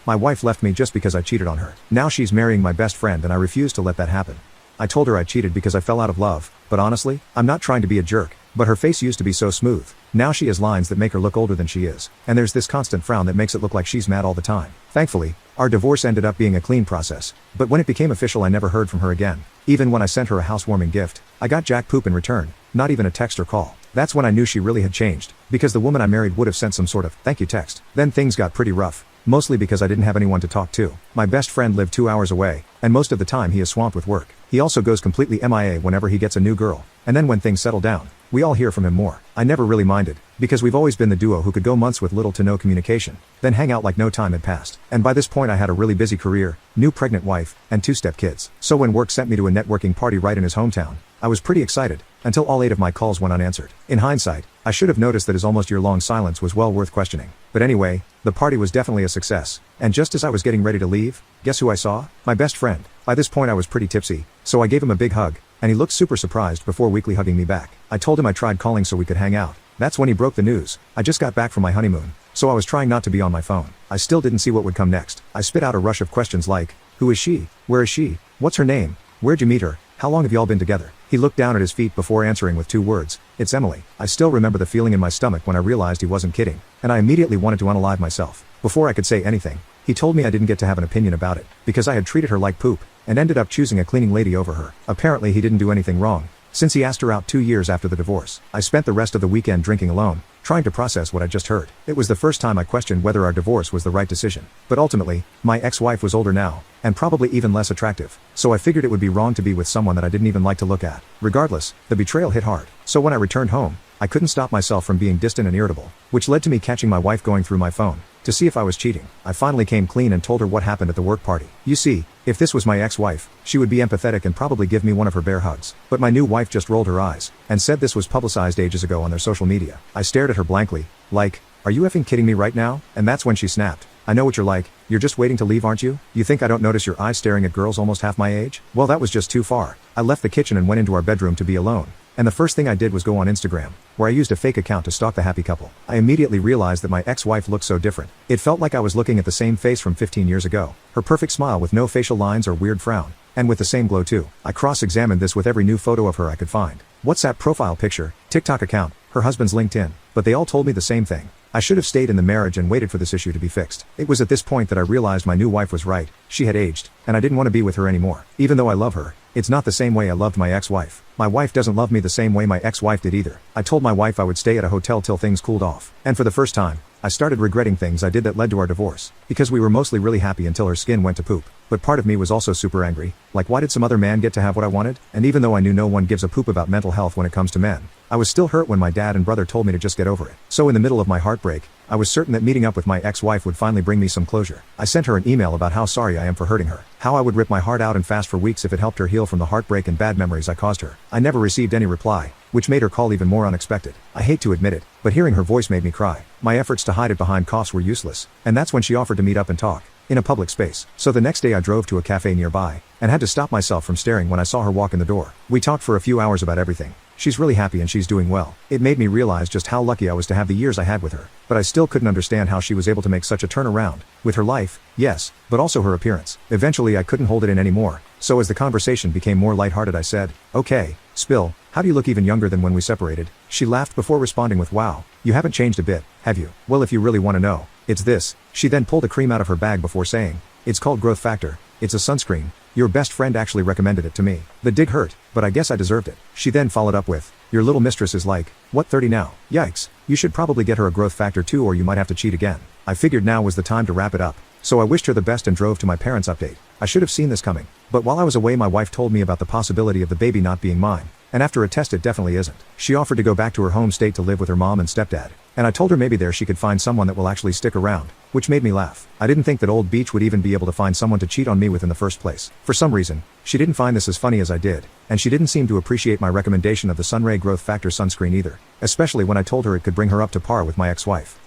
My wife left me just because I cheated on her. Now she's marrying my best friend and I refuse to let that happen. I told her I cheated because I fell out of love, but honestly, I'm not trying to be a jerk, but her face used to be so smooth. Now she has lines that make her look older than she is, and there's this constant frown that makes it look like she's mad all the time. Thankfully, our divorce ended up being a clean process, but when it became official I never heard from her again. Even when I sent her a housewarming gift, I got jack poop in return, not even a text or call. That's when I knew she really had changed, because the woman I married would have sent some sort of thank you text. Then things got pretty rough. Mostly because I didn't have anyone to talk to. My best friend lived 2 hours away, and most of the time he is swamped with work. He also goes completely MIA whenever he gets a new girl, and then when things settle down, we all hear from him more. I never really minded, because we've always been the duo who could go months with little to no communication, then hang out like no time had passed. And by this point I had a really busy career, new pregnant wife, and 2 step-kids. So when work sent me to a networking party right in his hometown, I was pretty excited, until all 8 of my calls went unanswered. In hindsight, I should have noticed that his almost year-long silence was well worth questioning. But anyway, the party was definitely a success, and just as I was getting ready to leave, guess who I saw? My best friend. By this point I was pretty tipsy, so I gave him a big hug, and he looked super surprised before weakly hugging me back. I told him I tried calling so we could hang out. That's when he broke the news. I just got back from my honeymoon, so I was trying not to be on my phone. I still didn't see what would come next. I spit out a rush of questions like, who is she? Where is she? What's her name? Where'd you meet her? How long have y'all been together? He looked down at his feet before answering with 2 words, it's Emily. I still remember the feeling in my stomach when I realized he wasn't kidding, and I immediately wanted to unalive myself. Before I could say anything, he told me I didn't get to have an opinion about it, because I had treated her like poop, and ended up choosing a cleaning lady over her. Apparently he didn't do anything wrong, since he asked her out 2 years after the divorce. I spent the rest of the weekend drinking alone, trying to process what I just heard. It was the first time I questioned whether our divorce was the right decision. But ultimately, my ex-wife was older now, and probably even less attractive, so I figured it would be wrong to be with someone that I didn't even like to look at. Regardless, the betrayal hit hard. So when I returned home, I couldn't stop myself from being distant and irritable, which led to me catching my wife going through my phone to see if I was cheating. I finally came clean and told her what happened at the work party. You see, if this was my ex-wife, she would be empathetic and probably give me one of her bear hugs. But my new wife just rolled her eyes, and said this was publicized ages ago on their social media. I stared at her blankly, like, are you effing kidding me right now? And that's when she snapped. I know what you're like, you're just waiting to leave, aren't you? You think I don't notice your eyes staring at girls almost half my age? Well, that was just too far. I left the kitchen and went into our bedroom to be alone. And the first thing I did was go on Instagram, where I used a fake account to stalk the happy couple. I immediately realized that my ex-wife looked so different. It felt like I was looking at the same face from 15 years ago. Her perfect smile with no facial lines or weird frown. And with the same glow too. I cross-examined this with every new photo of her I could find. WhatsApp profile picture, TikTok account, her husband's LinkedIn. But they all told me the same thing. I should have stayed in the marriage and waited for this issue to be fixed. It was at this point that I realized my new wife was right. She had aged, and I didn't want to be with her anymore. Even though I love her, it's not the same way I loved my ex-wife. My wife doesn't love me the same way my ex-wife did either. I told my wife I would stay at a hotel till things cooled off. And for the first time, I started regretting things I did that led to our divorce. Because we were mostly really happy until her skin went to poop. But part of me was also super angry. Like, why did some other man get to have what I wanted? And even though I knew no one gives a poop about mental health when it comes to men, I was still hurt when my dad and brother told me to just get over it. So in the middle of my heartbreak, I was certain that meeting up with my ex-wife would finally bring me some closure. I sent her an email about how sorry I am for hurting her. How I would rip my heart out and fast for weeks if it helped her heal from the heartbreak and bad memories I caused her. I never received any reply, which made her call even more unexpected. I hate to admit it, but hearing her voice made me cry. My efforts to hide it behind coughs were useless, and that's when she offered to meet up and talk. In a public space. So the next day I drove to a cafe nearby, and had to stop myself from staring when I saw her walk in the door. We talked for a few hours about everything. She's really happy and she's doing well. It made me realize just how lucky I was to have the years I had with her. But I still couldn't understand how she was able to make such a turnaround. With her life, yes, but also her appearance. Eventually I couldn't hold it in anymore. So as the conversation became more lighthearted I said, okay, Spill, how do you look even younger than when we separated? She laughed before responding with, wow, you haven't changed a bit, have you? Well, if you really want to know, it's this. She then pulled a cream out of her bag before saying, it's called Growth Factor. It's a sunscreen. Your best friend actually recommended it to me. The dig hurt, but I guess I deserved it. She then followed up with, your little mistress is like, what, 30 now? Yikes. You should probably get her a Growth Factor too, or you might have to cheat again. I figured now was the time to wrap it up. So I wished her the best and drove to my parents' update. I should have seen this coming. But while I was away my wife told me about the possibility of the baby not being mine. And after a test it definitely isn't. She offered to go back to her home state to live with her mom and stepdad. And I told her maybe there she could find someone that will actually stick around. Which made me laugh. I didn't think that old Beach would even be able to find someone to cheat on me with in the first place. For some reason, she didn't find this as funny as I did. And she didn't seem to appreciate my recommendation of the Sunray Growth Factor sunscreen either. Especially when I told her it could bring her up to par with my ex-wife.